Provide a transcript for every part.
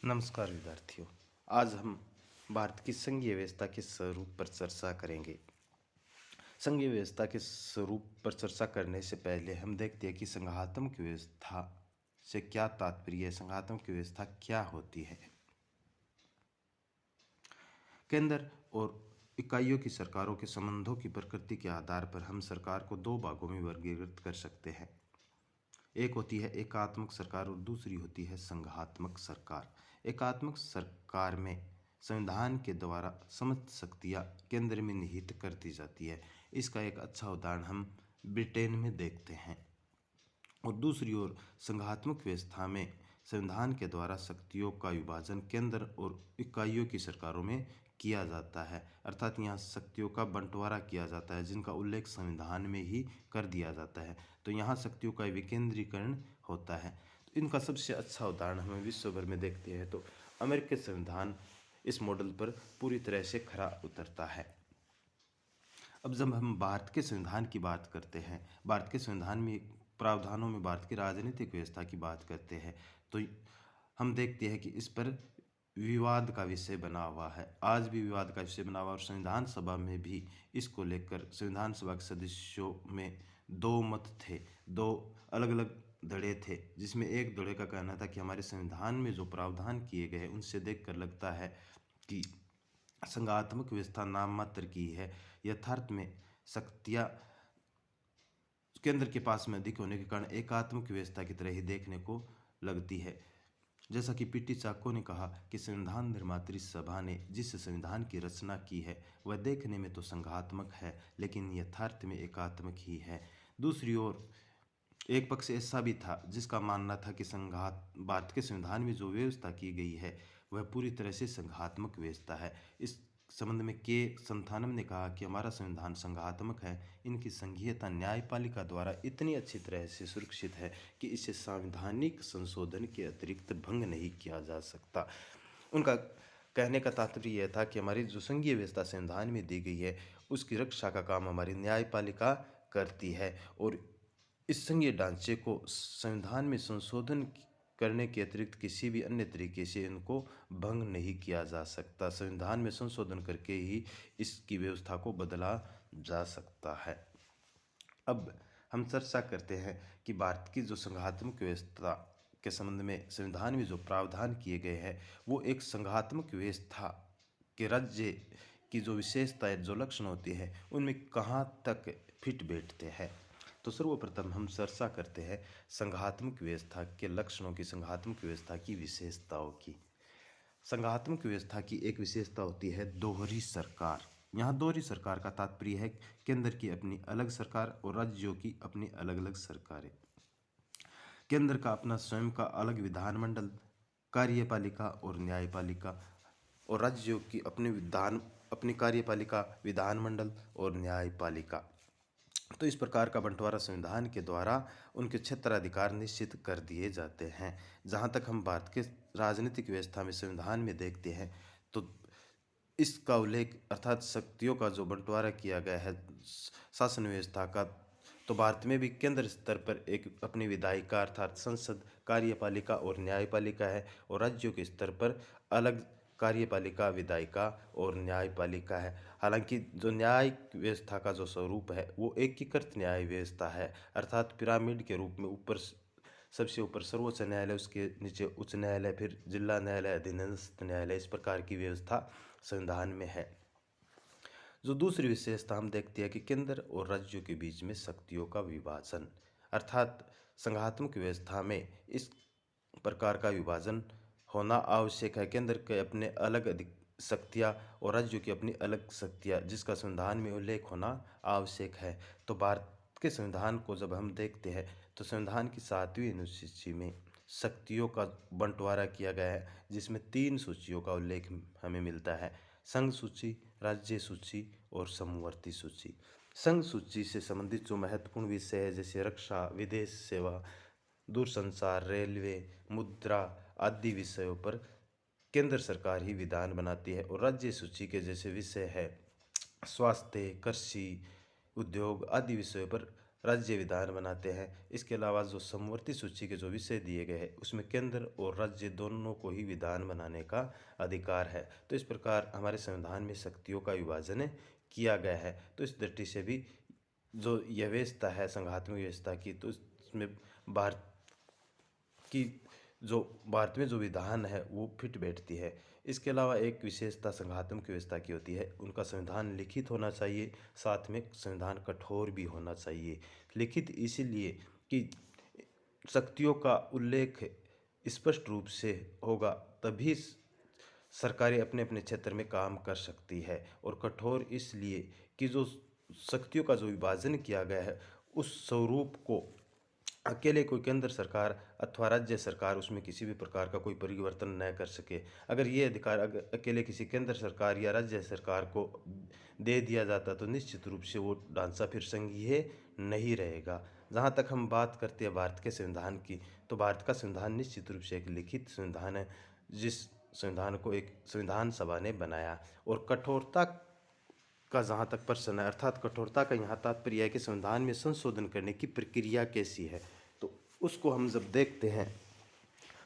नमस्कार विद्यार्थियों। आज हम भारत की संघीय व्यवस्था के स्वरूप पर चर्चा करेंगे। संघीय व्यवस्था के स्वरूप पर चर्चा करने से पहले हम देखते हैं कि संघात्मक व्यवस्था से क्या तात्पर्य है, संघात्मक व्यवस्था क्या होती है। केंद्र और इकाइयों की सरकारों के संबंधों की प्रकृति के आधार पर हम सरकार को दो भागों में वर्गीकृत कर सकते हैं। एक होती है एकात्मक सरकार और दूसरी होती है संघात्मक सरकार। एकात्मक सरकार में संविधान के द्वारा समस्त शक्तियाँ केंद्र में निहित कर दी जाती है। इसका एक अच्छा उदाहरण हम ब्रिटेन में देखते हैं। और दूसरी ओर संघात्मक व्यवस्था में संविधान के द्वारा शक्तियों का विभाजन केंद्र और इकाइयों की सरकारों में किया जाता है, अर्थात यहाँ शक्तियों का बंटवारा किया जाता है जिनका उल्लेख संविधान में ही कर दिया जाता है। तो यहाँ शक्तियों का विकेंद्रीकरण होता है। तो इनका सबसे अच्छा उदाहरण हमें विश्व भर में देखते हैं तो अमेरिकी संविधान इस मॉडल पर पूरी तरह से खरा उतरता है। अब जब हम भारत के संविधान की बात करते हैं, भारत के संविधान में प्रावधानों में भारत की राजनीतिक व्यवस्था की बात करते हैं, तो हम देखते हैं कि इस पर विवाद का विषय बना हुआ है। आज भी विवाद का विषय बना हुआ और संविधान सभा में भी इसको लेकर संविधान सभा के सदस्यों में दो मत थे, दो अलग अलग धड़े थे, जिसमें एक धड़े का कहना था कि हमारे संविधान में जो प्रावधान किए गए हैं उनसे देखकर लगता है कि संघात्मक व्यवस्था नाम मात्र की है। यथार्थ में शक्तियाँ केंद्र के पास में अधिक होने के कारण एकात्मक व्यवस्था की तरह ही देखने को लगती है। जैसा कि पीटी चाको ने कहा कि संविधान निर्मात्री सभा ने जिस संविधान की रचना की है वह देखने में तो संघात्मक है लेकिन यथार्थ में एकात्मक ही है। दूसरी ओर एक पक्ष ऐसा भी था जिसका मानना था कि संघात भारत के संविधान में जो व्यवस्था की गई है वह पूरी तरह से संघात्मक व्यवस्था है। इस संबंध में के संथानम ने कहा कि हमारा संविधान संघात्मक है, इनकी संघीयता न्यायपालिका द्वारा इतनी अच्छी तरह से सुरक्षित है कि इसे संवैधानिक संशोधन के अतिरिक्त भंग नहीं किया जा सकता। उनका कहने का तात्पर्य यह था कि हमारी जो संघीय व्यवस्था संविधान में दी गई है उसकी रक्षा का काम हमारी न्यायपालिका करती है और इस संघीय ढांचे को संविधान में संशोधन करने के अतिरिक्त किसी भी अन्य तरीके से इनको भंग नहीं किया जा सकता। संविधान में संशोधन करके ही इसकी व्यवस्था को बदला जा सकता है। अब हम चर्चा करते हैं कि भारत की जो संघात्मक व्यवस्था के संबंध में संविधान में जो प्रावधान किए गए हैं वो एक संघात्मक व्यवस्था के राज्य की जो विशेषताएं जो लक्षण होती है उनमें कहाँ तक फिट बैठते हैं। तो सर्वप्रथम हम चर्चा करते हैं संघात्मक व्यवस्था के लक्षणों की, संघात्मक व्यवस्था की विशेषताओं की। संघात्मक व्यवस्था की एक विशेषता होती है दोहरी सरकार। यहाँ दोहरी सरकार का तात्पर्य है केंद्र की अपनी अलग सरकार और राज्यों की अपनी अलग अलग सरकारें। केंद्र का अपना स्वयं का अलग विधानमंडल, कार्यपालिका और न्यायपालिका और राज्यों की अपनी कार्यपालिका, विधानमंडल और न्यायपालिका। तो इस प्रकार का बंटवारा संविधान के द्वारा उनके क्षेत्राधिकार निश्चित कर दिए जाते हैं। जहाँ तक हम भारत के राजनीतिक व्यवस्था में संविधान में देखते हैं तो इसका उल्लेख अर्थात शक्तियों का जो बंटवारा किया गया है शासन व्यवस्था का, तो भारत में भी केंद्र स्तर पर एक अपनी विधायिका अर्थात संसद, कार्यपालिका और न्यायपालिका है और राज्यों के स्तर पर अलग कार्यपालिका, विधायिका और न्यायपालिका है। हालांकि जो न्याय व्यवस्था का जो स्वरूप है वो एकीकृत न्याय व्यवस्था है, अर्थात पिरामिड के रूप में ऊपर सबसे ऊपर सर्वोच्च न्यायालय, उसके नीचे उच्च न्यायालय, फिर जिला न्यायालय, अधीनस्थ न्यायालय, इस प्रकार की व्यवस्था संविधान में है। जो दूसरी विशेषता हम देखते हैं कि केंद्र और राज्यों के बीच में शक्तियों का विभाजन, अर्थात संघात्मक व्यवस्था में इस प्रकार का विभाजन होना आवश्यक है। केंद्र के अपने अलग अधिक शक्तियाँ और राज्यों की अपनी अलग शक्तियाँ, जिसका संविधान में उल्लेख होना आवश्यक है। तो भारत के संविधान को जब हम देखते हैं तो संविधान की 7वीं अनुसूची में शक्तियों का बंटवारा किया गया है, जिसमें 3 सूचियों का उल्लेख हमें मिलता है: संघ सूची, राज्य सूची और समवर्ती सूची। संघ सूची से संबंधित जो महत्वपूर्ण विषय है जैसे रक्षा, विदेश सेवा, दूरसंचार, रेलवे, मुद्रा आदि विषयों पर केंद्र सरकार ही विधान बनाती है और राज्य सूची के जैसे विषय है स्वास्थ्य, कृषि, उद्योग आदि विषयों पर राज्य विधान बनाते हैं। इसके अलावा जो समवर्ती सूची के जो विषय दिए गए हैं उसमें केंद्र और राज्य दोनों को ही विधान बनाने का अधिकार है। तो इस प्रकार हमारे संविधान में शक्तियों का विभाजन किया गया है। तो इस दृष्टि से भी जो यह व्यवस्था है संघात्मक व्यवस्था की, तो इसमें भारत की जो भारत में जो विधान है वो फिट बैठती है। इसके अलावा एक विशेषता संघात्मक व्यवस्था की होती है, उनका संविधान लिखित होना चाहिए, साथ में संविधान कठोर भी होना चाहिए। लिखित इसीलिए कि शक्तियों का उल्लेख स्पष्ट रूप से होगा, तभी सरकारें अपने अपने क्षेत्र में काम कर सकती है। और कठोर इसलिए कि जो शक्तियों का जो विभाजन किया गया है उस स्वरूप को अकेले कोई केंद्र सरकार अथवा राज्य सरकार उसमें किसी भी प्रकार का कोई परिवर्तन न कर सके। अगर ये अधिकार अकेले किसी केंद्र सरकार या राज्य सरकार को दे दिया जाता तो निश्चित रूप से वो ढांचा फिर संघीय नहीं रहेगा। जहाँ तक हम बात करते हैं भारत के संविधान की, तो भारत का संविधान निश्चित रूप से एक लिखित संविधान है, जिस संविधान को एक संविधान सभा ने बनाया। और कठोरता का जहाँ तक प्रश्न है, अर्थात कठोरता का यहाँ तात्पर्य है कि संविधान में संशोधन करने की प्रक्रिया कैसी है, तो उसको हम जब देखते हैं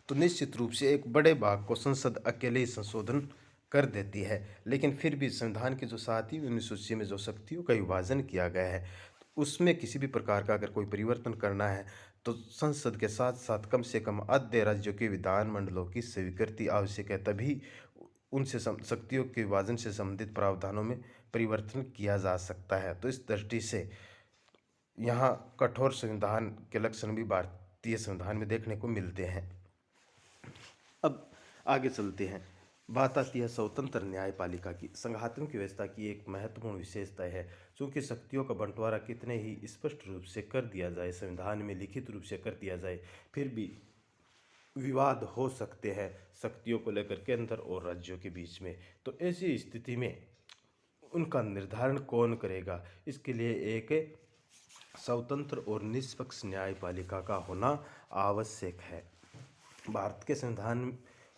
तो निश्चित रूप से एक बड़े भाग को संसद अकेले ही संशोधन कर देती है। लेकिन फिर भी संविधान की जो 7वीं अनुसूची में जो शक्तियों का विभाजन किया गया है उसमें किसी भी प्रकार का अगर कोई परिवर्तन करना है तो संसद के साथ साथ कम से कम आधे राज्यों के विधानमंडलों की स्वीकृति आवश्यक है, तभी उनसे शक्तियों के विभाजन से संबंधित प्रावधानों में परिवर्तन किया जा सकता है। तो इस दृष्टि से यहाँ कठोर संविधान के लक्षण भी भारतीय संविधान में देखने को मिलते हैं। अब आगे चलते हैं, बात आती है स्वतंत्र न्यायपालिका की। संघात्मक व्यवस्था की एक महत्वपूर्ण विशेषता है, चूंकि शक्तियों का बंटवारा कितने ही स्पष्ट रूप से कर दिया जाए, संविधान में लिखित रूप से कर दिया जाए, फिर भी विवाद हो सकते हैं शक्तियों को लेकर केंद्र और राज्यों के बीच में। तो ऐसी स्थिति में उनका निर्धारण कौन करेगा? इसके लिए एक स्वतंत्र और निष्पक्ष न्यायपालिका का होना आवश्यक है। भारत के संविधान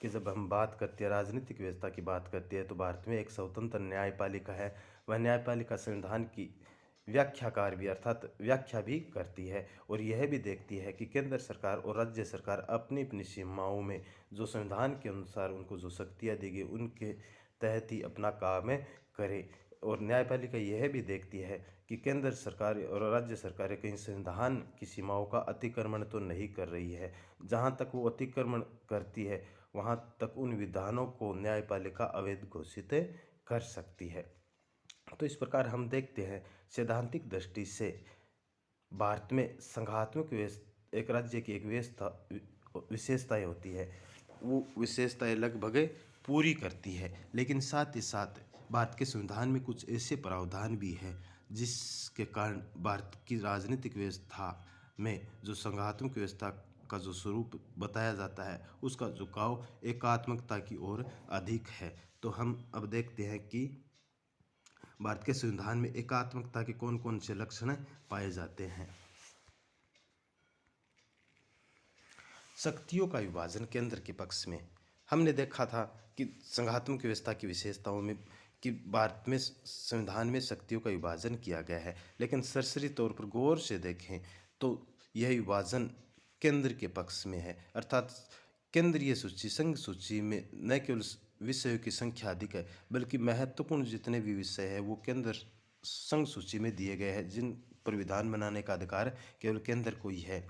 की जब हम बात करते हैं, राजनीतिक व्यवस्था की बात करते हैं, तो भारत में एक स्वतंत्र न्यायपालिका है। वह न्यायपालिका संविधान की व्याख्याकार भी अर्थात व्याख्या भी करती है और यह भी देखती है कि केंद्र सरकार और राज्य सरकार अपनी अपनी सीमाओं में जो संविधान के अनुसार उनको जो शक्तियाँ दी गई उनके तहत ही अपना काम करे। और न्यायपालिका यह भी देखती है कि केंद्र सरकार और राज्य सरकारें कहीं संविधान की सीमाओं का अतिक्रमण तो नहीं कर रही है। जहाँ तक वो अतिक्रमण करती है वहाँ तक उन विधानों को न्यायपालिका अवैध घोषित कर सकती है। तो इस प्रकार हम देखते हैं सैद्धांतिक दृष्टि से भारत में संघात्मक व्यवस्था एक राज्य की एक व्यवस्था विशेषताएं होती है, वो विशेषताएं लगभग पूरी करती है। लेकिन साथ ही साथ भारत के संविधान में कुछ ऐसे प्रावधान भी हैं जिसके कारण भारत की राजनीतिक व्यवस्था में जो संघात्मक व्यवस्था का जो स्वरूप बताया जाता है उसका झुकाव एकात्मकता की ओर अधिक है। तो हम अब देखते हैं कि भारत के संविधान में एकात्मकता के कौन कौन से लक्षण पाए जाते हैं। शक्तियों का विभाजन केंद्र के पक्ष में हमने देखा था कि संघात्मक व्यवस्था की विशेषताओं में कि भारत में संविधान में शक्तियों का विभाजन किया गया है, लेकिन सरसरी तौर पर गौर से देखें तो यह विभाजन केंद्र के पक्ष में है। अर्थात केंद्रीय सूची संघ सूची में न केवल विषयों की संख्या अधिक है बल्कि महत्वपूर्ण जितने भी विषय है वो केंद्र संघ सूची में दिए गए हैं, जिन पर विधान बनाने का अधिकार केवल केंद्र को ही है।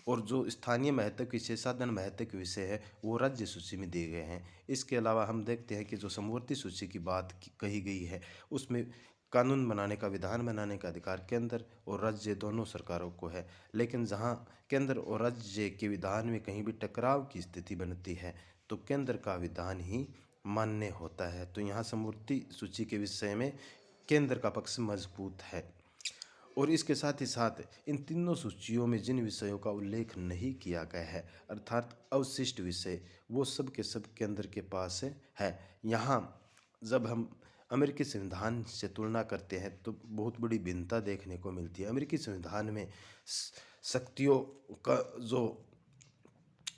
और जो स्थानीय महत्व के संसाधन महत्व के विषय है वो राज्य सूची में दिए गए हैं। इसके अलावा हम देखते हैं कि जो समवर्ती सूची की बात कही गई है उसमें कानून बनाने का विधान बनाने का अधिकार केंद्र और राज्य दोनों सरकारों को है। लेकिन जहां केंद्र और राज्य के विधान में कहीं भी टकराव की स्थिति बनती है तो केंद्र का विधान ही मान्य होता है। तो यहाँ समवर्ती सूची के विषय में केंद्र का पक्ष मजबूत है। और इसके साथ ही साथ इन तीनों सूचियों में जिन विषयों का उल्लेख नहीं किया गया है अर्थात अवशिष्ट विषय, वो सब के सब केंद्र के पास है। यहाँ जब हम अमेरिकी संविधान से तुलना करते हैं तो बहुत बड़ी भिन्नता देखने को मिलती है। अमेरिकी संविधान में शक्तियों का जो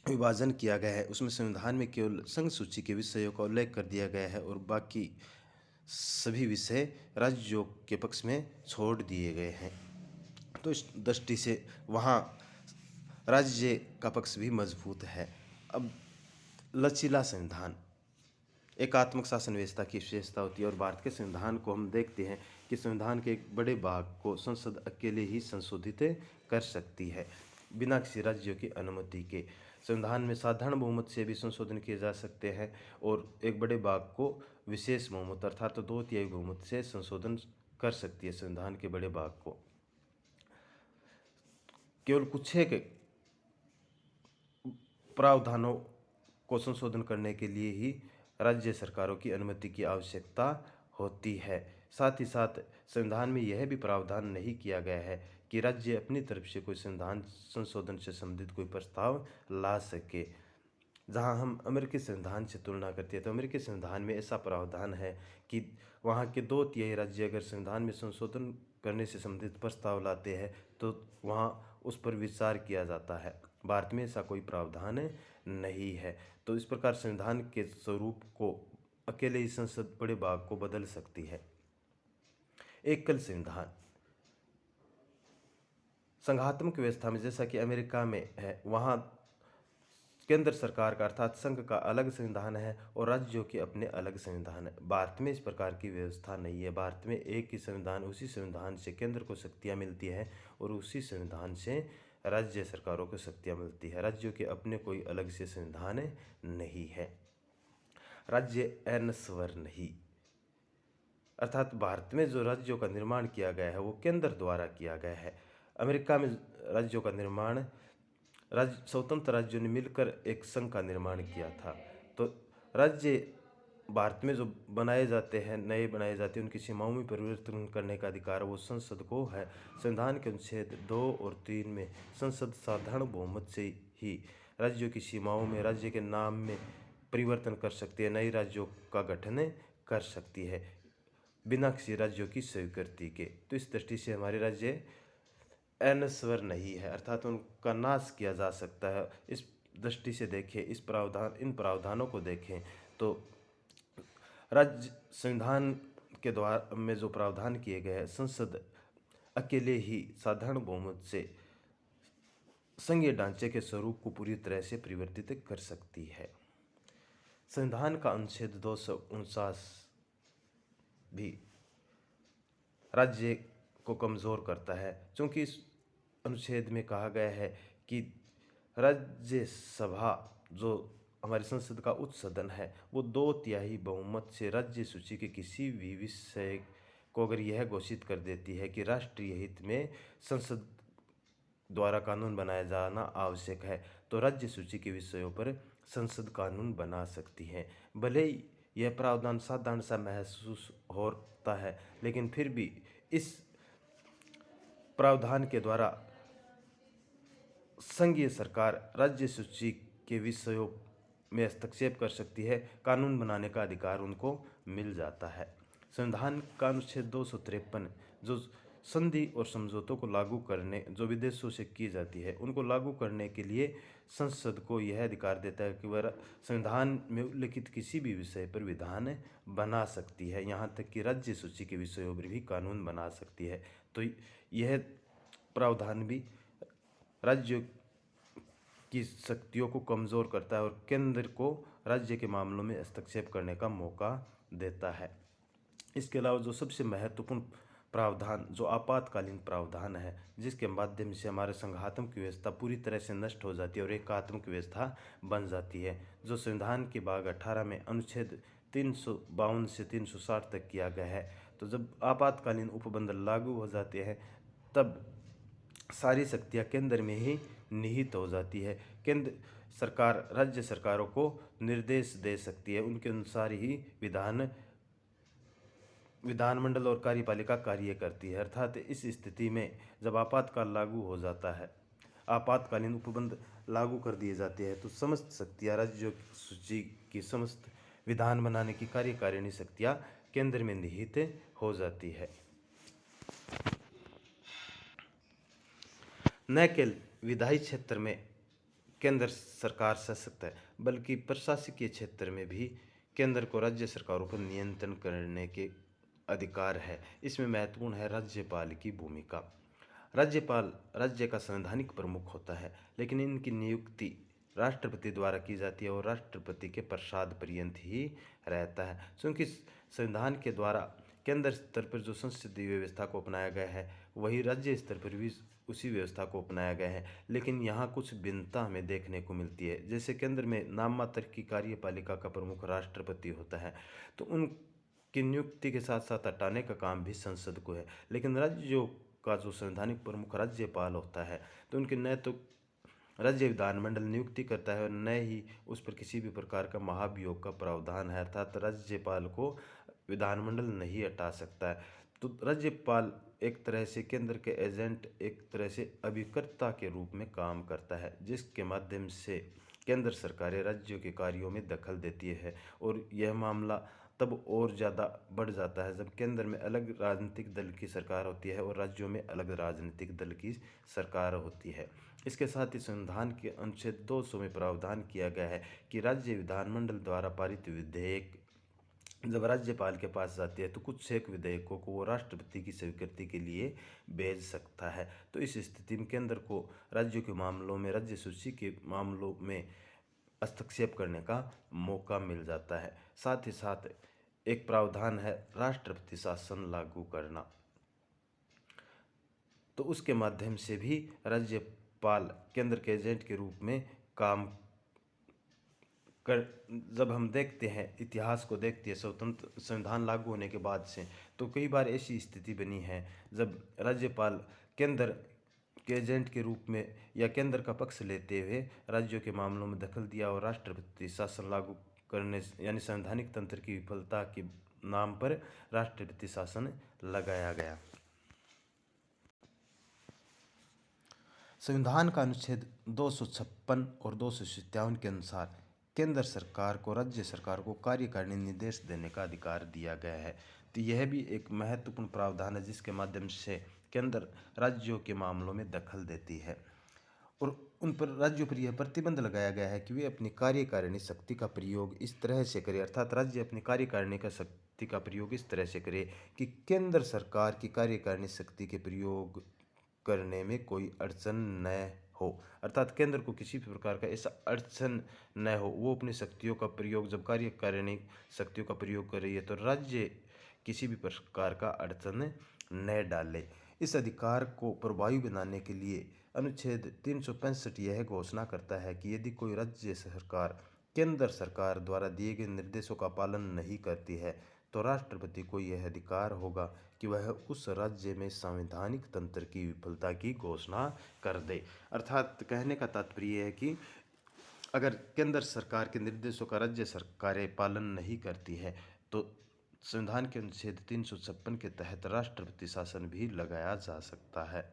विभाजन किया गया है उसमें संविधान में केवल संघ सूची के विषयों का उल्लेख कर दिया गया है और बाकी सभी विषय राज्यों के पक्ष में छोड़ दिए गए हैं। तो इस दृष्टि से वहाँ राज्य का पक्ष भी मजबूत है। अब लचीला संविधान एकात्मक शासन व्यवस्था की विशेषता होती है, और भारत के संविधान को हम देखते हैं कि संविधान के एक बड़े भाग को संसद अकेले ही संशोधित कर सकती है बिना किसी राज्यों की अनुमति के। संविधान में साधारण बहुमत से भी संशोधन किए जा सकते हैं, और एक बड़े भाग को विशेष बहुमत अर्थात तो 2/3 बहुमत से संशोधन कर सकती है संविधान के बड़े भाग को। केवल कुछ एक प्रावधानों को संशोधन करने के लिए ही राज्य सरकारों की अनुमति की आवश्यकता होती है। साथ ही साथ संविधान में यह भी प्रावधान नहीं किया गया है कि राज्य अपनी तरफ से कोई संविधान संशोधन से संबंधित कोई प्रस्ताव ला सके। जहां हम अमेरिकी संविधान से तुलना करते हैं तो अमेरिकी संविधान में ऐसा प्रावधान है कि वहां के 2/3 राज्य अगर संविधान में संशोधन करने से संबंधित प्रस्ताव लाते हैं तो वहां उस पर विचार किया जाता है। भारत में ऐसा कोई प्रावधान नहीं है। तो इस प्रकार संविधान के स्वरूप को अकेले ही संसद बड़े भाग को बदल सकती है। एकल संविधान संघात्मक व्यवस्था में जैसा कि अमेरिका में है, वहाँ केंद्र सरकार का अर्थात संघ का अलग संविधान है और राज्यों के अपने अलग संविधान है। भारत में इस प्रकार की व्यवस्था नहीं है। भारत में एक ही संविधान, उसी संविधान से केंद्र को शक्तियाँ मिलती है और उसी संविधान से राज्य सरकारों को शक्तियाँ मिलती है। राज्यों के अपने कोई अलग से संविधान नहीं है। राज्य अनस्वर नहीं, अर्थात भारत में जो राज्यों का निर्माण किया गया है वो केंद्र द्वारा किया गया है। अमेरिका में राज्यों का निर्माण स्वतंत्र राज्यों ने मिलकर एक संघ का निर्माण किया था। तो राज्य भारत में जो बनाए जाते हैं, नए बनाए जाते हैं, उनकी सीमाओं में परिवर्तन करने का अधिकार वो संसद को है। संविधान के अनुच्छेद 2 और 3 में संसद साधारण बहुमत से ही राज्यों की सीमाओं में, राज्य के नाम में परिवर्तन कर सकती है, नए राज्यों का गठन कर सकती है बिना किसी राज्यों की स्वीकृति के। तो इस दृष्टि से हमारे राज्य अनस्वर नहीं है, अर्थात उनका नाश किया जा सकता है। इस दृष्टि से देखें, इन प्रावधानों को देखें तो राज्य संविधान के द्वारा में जो प्रावधान किए गए हैं, संसद अकेले ही साधारण बहुमत से संघीय ढांचे के स्वरूप को पूरी तरह से परिवर्तित कर सकती है। संविधान का अनुच्छेद 249 भी राज्य को कमज़ोर करता है, क्योंकि इस अनुच्छेद में कहा गया है कि राज्यसभा जो हमारी संसद का उच्च सदन है वो 2/3 बहुमत से राज्य सूची के किसी भी विषय को अगर यह घोषित कर देती है कि राष्ट्रीय हित में संसद द्वारा कानून बनाया जाना आवश्यक है, तो राज्य सूची के विषयों पर संसद कानून बना सकती है। भले ही यह प्रावधान साधारण सा महसूस होता है, लेकिन फिर भी इस प्रावधान के द्वारा संघीय सरकार राज्य सूची के विषयों में हस्तक्षेप कर सकती है, कानून बनाने का अधिकार उनको मिल जाता है। संविधान का अनुच्छेद 253 जो संधि और समझौतों को लागू करने जो विदेशों से की जाती है उनको लागू करने के लिए संसद को यह अधिकार देता है कि वह संविधान में उल्लिखित किसी भी विषय पर विधान बना सकती है, यहाँ तक कि राज्य सूची के विषयों पर भी कानून बना सकती है। तो यह प्रावधान भी राज्यों की शक्तियों को कमज़ोर करता है और केंद्र को राज्य के मामलों में हस्तक्षेप करने का मौका देता है। इसके अलावा जो सबसे महत्वपूर्ण प्रावधान जो आपातकालीन प्रावधान है, जिसके माध्यम से हमारे संघात्मक व्यवस्था पूरी तरह से नष्ट हो जाती है और एकात्मक व्यवस्था बन जाती है, जो संविधान के भाग 18 में अनुच्छेद 352 से 360 तक किया गया है। तो जब आपातकालीन उपबंध लागू हो जाते हैं तब सारी शक्तियाँ केंद्र में ही निहित हो जाती है। केंद्र सरकार राज्य सरकारों को निर्देश दे सकती है, उनके अनुसार ही विधानमंडल और कार्यपालिका कार्य करती है। अर्थात इस स्थिति में जब आपातकाल लागू हो जाता है, आपातकालीन उपबंध लागू कर दिए जाते हैं, तो समस्त शक्तियाँ राज्यों की सूची की समस्त विधान बनाने की कार्यकारिणी शक्तियाँ केंद्र में निहित हो जाती है। न केवल विधायी क्षेत्र में केंद्र सरकार सशक्त है, बल्कि प्रशासकीय क्षेत्र में भी केंद्र को राज्य सरकारों पर नियंत्रण करने के अधिकार है। इसमें महत्वपूर्ण है राज्यपाल की भूमिका। राज्यपाल राज्य का संवैधानिक प्रमुख होता है, लेकिन इनकी नियुक्ति राष्ट्रपति द्वारा की जाती है और राष्ट्रपति के प्रसाद पर्यंत ही रहता है। क्योंकि संविधान के द्वारा केंद्र स्तर पर जो संसदीय व्यवस्था को अपनाया गया है, वही राज्य स्तर पर भी उसी व्यवस्था को अपनाया गया है। लेकिन यहाँ कुछ भिन्नता हमें देखने को मिलती है। जैसे केंद्र में नाम मात्र की कार्यपालिका का प्रमुख राष्ट्रपति होता है, तो उनकी नियुक्ति के साथ साथ हटाने का काम भी संसद को है। लेकिन राज्यों का जो संवैधानिक प्रमुख राज्यपाल होता है, तो उनके न तो राज्य विधानमंडल नियुक्ति करता है और न ही उस पर किसी भी प्रकार का महाभियोग का प्रावधान है, अर्थात राज्यपाल को विधानमंडल नहीं हटा सकता है। तो राज्यपाल एक तरह से केंद्र के एजेंट, एक तरह से अभिकर्ता के रूप में काम करता है, जिसके माध्यम से केंद्र सरकारें राज्यों के कार्यों में दखल देती है। और यह मामला तब और ज़्यादा बढ़ जाता है जब केंद्र में अलग राजनीतिक दल की सरकार होती है और राज्यों में अलग राजनीतिक दल की सरकार होती है। इसके साथ ही संविधान के अनुच्छेद 200 में प्रावधान किया गया है कि राज्य विधानमंडल द्वारा पारित विधेयक जब राज्यपाल के पास जाती है तो कुछ एक विधेयकों को वो राष्ट्रपति की स्वीकृति के लिए भेज सकता है। तो इस स्थिति में केंद्र को राज्यों के मामलों में, राज्य सूची के मामलों में हस्तक्षेप करने का मौका मिल जाता है। साथ ही साथ एक प्रावधान है राष्ट्रपति शासन लागू करना, तो उसके माध्यम से भी राज्यपाल केंद्र के एजेंट के रूप में काम कर। जब हम देखते हैं, इतिहास को देखते हैं स्वतंत्र संविधान लागू होने के बाद से, तो कई बार ऐसी स्थिति बनी है जब राज्यपाल केंद्र के एजेंट के रूप में या केंद्र का पक्ष लेते हुए राज्यों के मामलों में दखल दिया और राष्ट्रपति शासन लागू करने यानी संवैधानिक तंत्र की विफलता के नाम पर राष्ट्रपति शासन लगाया गया। संविधान का अनुच्छेद 256 और 257 के अनुसार केंद्र सरकार को राज्य सरकार को कार्यकारिणी निर्देश देने का अधिकार दिया गया है। तो यह भी एक महत्वपूर्ण प्रावधान है जिसके माध्यम से केंद्र राज्यों के मामलों में दखल देती है और उन पर राज्यों पर यह प्रतिबंध लगाया गया है कि वे अपनी कार्यकारिणी शक्ति का प्रयोग इस तरह से करें, अर्थात राज्य अपनी कार्यकारिणी का शक्ति का प्रयोग इस तरह से करे कि केंद्र सरकार की कार्यकारिणी शक्ति के प्रयोग करने में कोई अड़चन न हो, अर्थात केंद्र को किसी भी प्रकार का ऐसा अड़चन न हो। वो अपनी शक्तियों का प्रयोग, जब कार्यकारिणी शक्तियों का प्रयोग कर रही है तो राज्य किसी भी प्रकार का अड़चन न डाले। इस अधिकार को प्रभावी बनाने के लिए अनुच्छेद 365 यह घोषणा करता है कि यदि कोई राज्य सरकार केंद्र सरकार द्वारा दिए गए निर्देशों का पालन नहीं करती है तो राष्ट्रपति को यह अधिकार होगा कि वह उस राज्य में संवैधानिक तंत्र की विफलता की घोषणा कर दे। अर्थात कहने का तात्पर्य है कि अगर केंद्र सरकार के निर्देशों का राज्य सरकारें पालन नहीं करती है तो संविधान के अनुच्छेद 356 के तहत राष्ट्रपति शासन भी लगाया जा सकता है।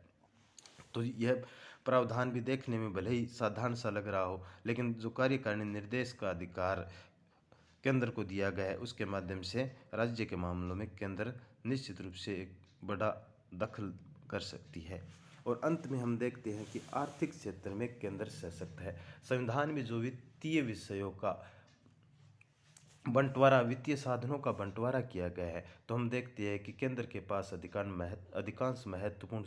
तो यह प्रावधान भी देखने में भले ही साधारण सा लग रहा हो, लेकिन जो कार्यकारिणी निर्देश का अधिकार केंद्र को दिया गया है उसके माध्यम से राज्य के मामलों में केंद्र निश्चित रूप से एक बड़ा दखल कर सकती है। और अंत में हम देखते हैं कि आर्थिक क्षेत्र में केंद्र सशक्त है। संविधान में जो वित्तीय विषयों का बंटवारा, वित्तीय साधनों का बंटवारा किया गया है, तो हम देखते हैं कि केंद्र के पास अधिकांश महत्वपूर्ण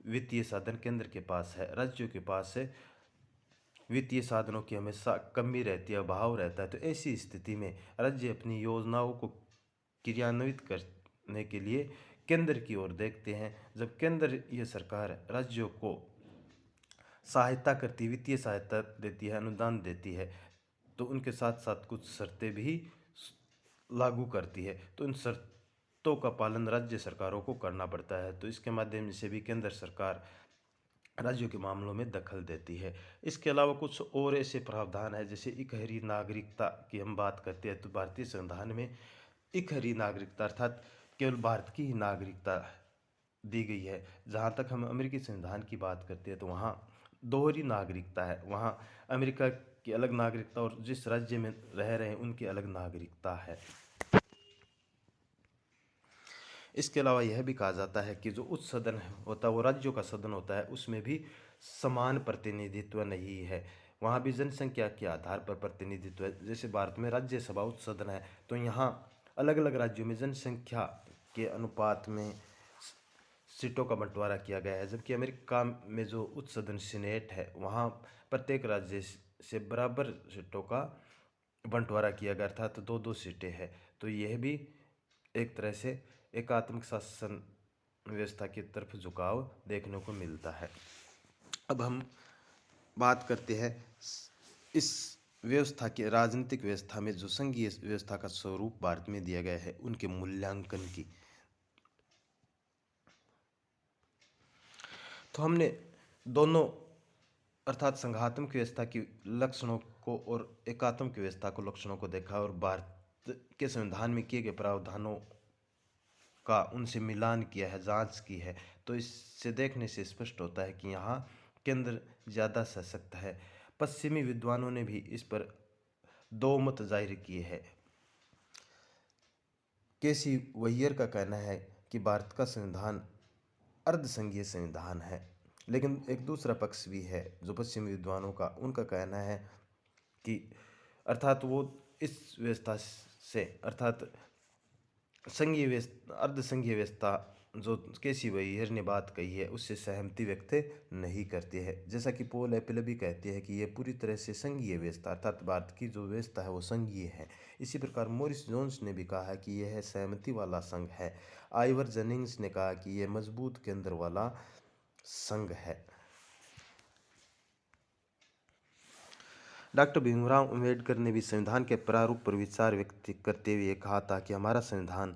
वित्तीय साधन केंद्र के पास है। राज्यों के पास है वित्तीय साधनों की हमेशा कमी रहती है, अभाव रहता है। तो ऐसी स्थिति में राज्य अपनी योजनाओं को क्रियान्वित करने के लिए केंद्र की ओर देखते हैं। जब केंद्र यह सरकार राज्यों को सहायता करती, वित्तीय सहायता देती है, अनुदान देती है, तो उनके साथ साथ कुछ शर्तें भी लागू करती है। तो उन शर्तों का पालन राज्य सरकारों को करना पड़ता है। तो इसके माध्यम से भी केंद्र सरकार राज्यों के मामलों में दखल देती है। इसके अलावा कुछ और ऐसे प्रावधान है, जैसे इकहरी नागरिकता की हम बात करते हैं तो भारतीय संविधान में इकहरी नागरिकता अर्थात केवल भारत की ही नागरिकता दी गई है। जहाँ तक हम अमेरिकी संविधान की बात करते हैं तो वहाँ दोहरी नागरिकता है, वहाँ अमेरिका की अलग नागरिकता और जिस राज्य में रह रहे हैं उनकी अलग नागरिकता है। इसके अलावा यह भी कहा जाता है कि जो उच्च सदन होता है वो राज्यों का सदन होता है, उसमें भी समान प्रतिनिधित्व नहीं है, वहाँ भी जनसंख्या के आधार पर प्रतिनिधित्व है। जैसे भारत में राज्यसभा उच्च सदन है, तो यहाँ अलग अलग राज्यों में जनसंख्या के अनुपात में सीटों का बंटवारा किया गया है, जबकि अमेरिका में जो उच्च सदन सीनेट है वहाँ प्रत्येक राज्य से बराबर सीटों का बंटवारा किया गया, अर्थात दो दो सीटें हैं। तो यह भी एक तरह से एकात्मक शासन व्यवस्था की तरफ झुकाव देखने को मिलता है। अब हम बात करते हैं इस व्यवस्था की, राजनीतिक व्यवस्था में जो संघीय व्यवस्था का स्वरूप भारत में दिया गया है उनके मूल्यांकन की। तो हमने दोनों अर्थात संघात्मक व्यवस्था की लक्षणों को और एकात्मक व्यवस्था को लक्षणों को देखा और भारत के संविधान में किए गए प्रावधानों का उनसे मिलान किया है, जांच की है। तो इससे देखने से स्पष्ट होता है कि यहाँ केंद्र ज़्यादा सशक्त है। पश्चिमी विद्वानों ने भी इस पर दो मत जाहिर किए हैं। केसी वैयर का कहना है कि भारत का संविधान अर्धसंघीय संविधान है, लेकिन एक दूसरा पक्ष भी है जो पश्चिमी विद्वानों का, उनका कहना है कि अर्थात वो इस व्यवस्था से अर्थात संघीय व्यवस्था अर्धसंघीय व्यवस्था जो केसी वैयर ने बात कही है उससे सहमति व्यक्त नहीं करती है। जैसा कि पॉल एपल भी कहते हैं कि यह पूरी तरह से संघीय व्यवस्था अर्थात भारत की जो व्यवस्था है वो संघीय है। इसी प्रकार मोरिस जोन्स ने भी कहा है कि यह सहमति वाला संघ है। आइवर जेनिंग्स ने कहा कि यह मजबूत केंद्र वाला संघ है। डॉक्टर भीमराव अंबेडकर ने भी संविधान के प्रारूप पर विचार व्यक्त करते हुए कहा था कि हमारा संविधान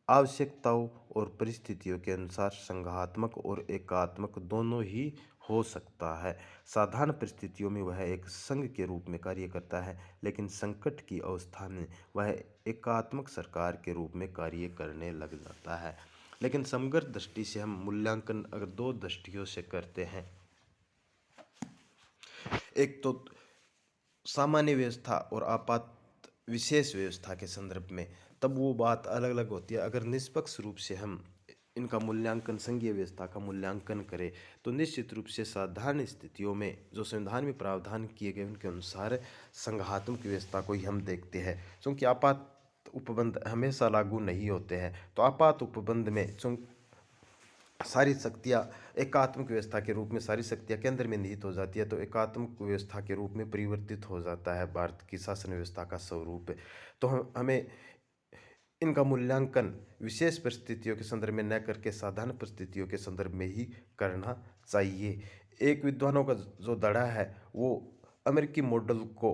आवश्यकताओं और परिस्थितियों के अनुसार संघात्मक और एकात्मक दोनों ही हो सकता है। साधारण परिस्थितियों में वह एक संघ के रूप में कार्य करता है, लेकिन संकट की अवस्था में वह एकात्मक सरकार के रूप में कार्य करने लग जाता है। लेकिन समग्र दृष्टि से हम मूल्यांकन अगर दो दृष्टियों से करते हैं, एक तो सामान्य व्यवस्था और आपात विशेष व्यवस्था के संदर्भ में, तब वो बात अलग अलग होती है। अगर निष्पक्ष रूप से हम इनका मूल्यांकन, संघीय व्यवस्था का मूल्यांकन करें तो निश्चित रूप से साधारण स्थितियों में जो संविधान में प्रावधान किए गए उनके अनुसार संघात्मक व्यवस्था को ही हम देखते हैं, क्योंकि आपात उपबंध हमेशा लागू नहीं होते हैं। तो आपात उपबंध में सारी शक्तियाँ एकात्मक व्यवस्था के रूप में सारी शक्तियाँ केंद्र में निहित हो जाती है, तो एकात्मक व्यवस्था के रूप में परिवर्तित हो जाता है भारत की शासन व्यवस्था का स्वरूप। तो हमें इनका मूल्यांकन विशेष परिस्थितियों के संदर्भ में न करके साधारण परिस्थितियों के संदर्भ में ही करना चाहिए। एक विद्वानों का जो दड़ा है वो अमेरिकी मॉडल को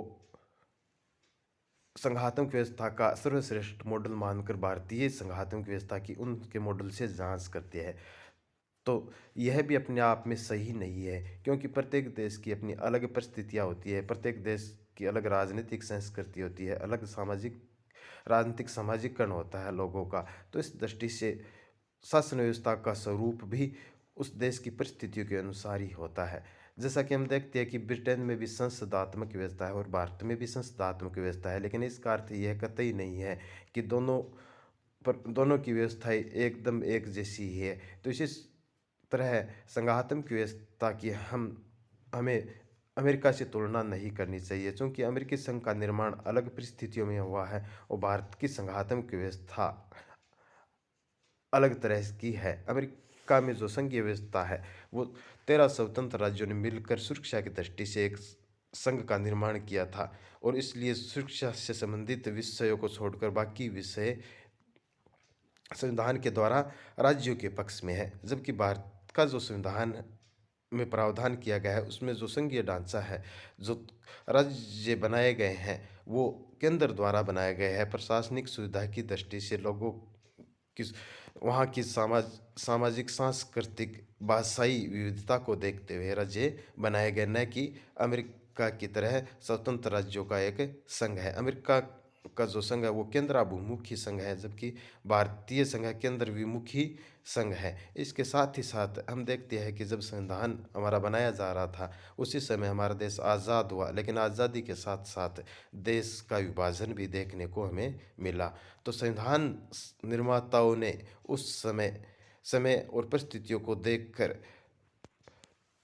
संघात्मक व्यवस्था का सर्वश्रेष्ठ मॉडल मानकर भारतीय संघात्मक व्यवस्था की उनके मॉडल से जांच करते हैं। तो यह भी अपने आप में सही नहीं है, क्योंकि प्रत्येक देश की अपनी अलग परिस्थितियाँ होती है, प्रत्येक देश की अलग राजनीतिक संस्कृति होती है, अलग सामाजिक राजनीतिक सामाजिकरण होता है लोगों का। तो इस दृष्टि से शासन व्यवस्था का स्वरूप भी उस देश की परिस्थितियों के अनुसार ही होता है। जैसा कि हम देखते हैं कि ब्रिटेन में भी संसदात्मक व्यवस्था है और भारत में भी संसदात्मक व्यवस्था है, लेकिन इसका अर्थ यह कतई नहीं है कि दोनों की व्यवस्थाएं एकदम एक जैसी ही है। तो इसी तरह संघात्मक व्यवस्था की हमें अमेरिका से तुलना नहीं करनी चाहिए, क्योंकि अमेरिकी संघ का निर्माण अलग परिस्थितियों में हुआ है और भारत की संघात्मक व्यवस्था अलग तरह की है। अमेरिका में जो संघीय व्यवस्था है वो 13 स्वतंत्र राज्यों ने मिलकर सुरक्षा की दृष्टि से एक संघ का निर्माण किया था, और इसलिए सुरक्षा से संबंधित विषयों को छोड़कर बाकी विषय संविधान के द्वारा राज्यों के पक्ष में है। जबकि भारत का जो संविधान में प्रावधान किया गया है उसमें जो संघीय ढांचा है, जो राज्य बनाए गए हैं वो केंद्र द्वारा बनाए गए हैं। प्रशासनिक सुविधा की दृष्टि से लोगों की वहाँ की सामाजिक सांस्कृतिक भाषाई विविधता को देखते हुए राज्य बनाए गए, न कि अमेरिका की तरह स्वतंत्र राज्यों का एक संघ है। अमेरिका का जो संघ है वो केंद्राभिमुखी संघ है, जबकि भारतीय संघ है केंद्र विमुखी संघ है। इसके साथ ही साथ हम देखते हैं कि जब संविधान हमारा बनाया जा रहा था उसी समय हमारा देश आज़ाद हुआ, लेकिन आज़ादी के साथ साथ देश का विभाजन भी देखने को हमें मिला। तो संविधान निर्माताओं ने उस समय और परिस्थितियों को देखकर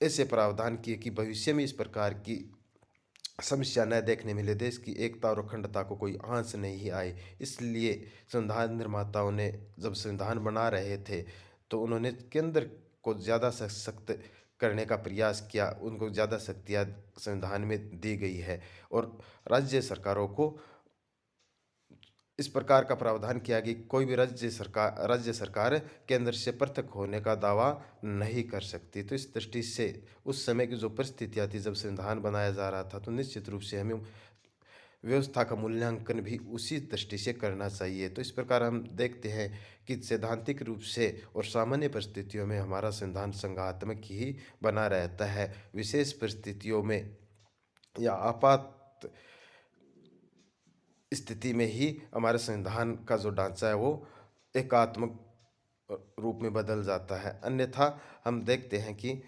ऐसे प्रावधान किए कि भविष्य में इस प्रकार की समस्या न देखने मिले, देश की एकता और अखंडता को कोई आंच नहीं आए। इसलिए संविधान निर्माताओं ने जब संविधान बना रहे थे तो उन्होंने केंद्र को ज़्यादा सशक्त करने का प्रयास किया, उनको ज़्यादा शक्तियाँ संविधान में दी गई है। और राज्य सरकारों को इस प्रकार का प्रावधान किया कि कोई भी राज्य सरकार केंद्र से पृथक होने का दावा नहीं कर सकती। तो इस दृष्टि से उस समय की जो परिस्थितियाँ थी जब संविधान बनाया जा रहा था, तो निश्चित रूप से हमें व्यवस्था का मूल्यांकन भी उसी दृष्टि से करना चाहिए। तो इस प्रकार हम देखते हैं कि सैद्धांतिक रूप से और सामान्य परिस्थितियों में हमारा संविधान संघात्मक ही बना रहता है। विशेष परिस्थितियों में या आपात स्थिति में ही हमारे संविधान का जो ढांचा है वो एकात्मक रूप में बदल जाता है। अन्यथा हम देखते हैं कि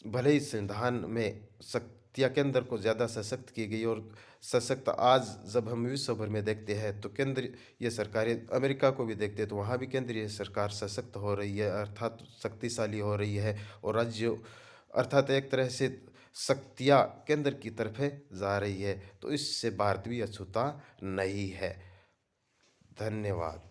भले ही संविधान में शक्तियाँ केंद्र को ज़्यादा सशक्त की गई, और सशक्त आज जब हम विश्व भर में देखते हैं तो केंद्रीय सरकारें, अमेरिका को भी देखते हैं तो वहाँ भी केंद्रीय सरकार सशक्त हो रही है, अर्थात शक्तिशाली हो रही है, और राज्यों अर्थात एक तरह से शक्तियाँ केंद्र की तरफ जा रही है। तो इससे भारत भी अछूता नहीं है। धन्यवाद।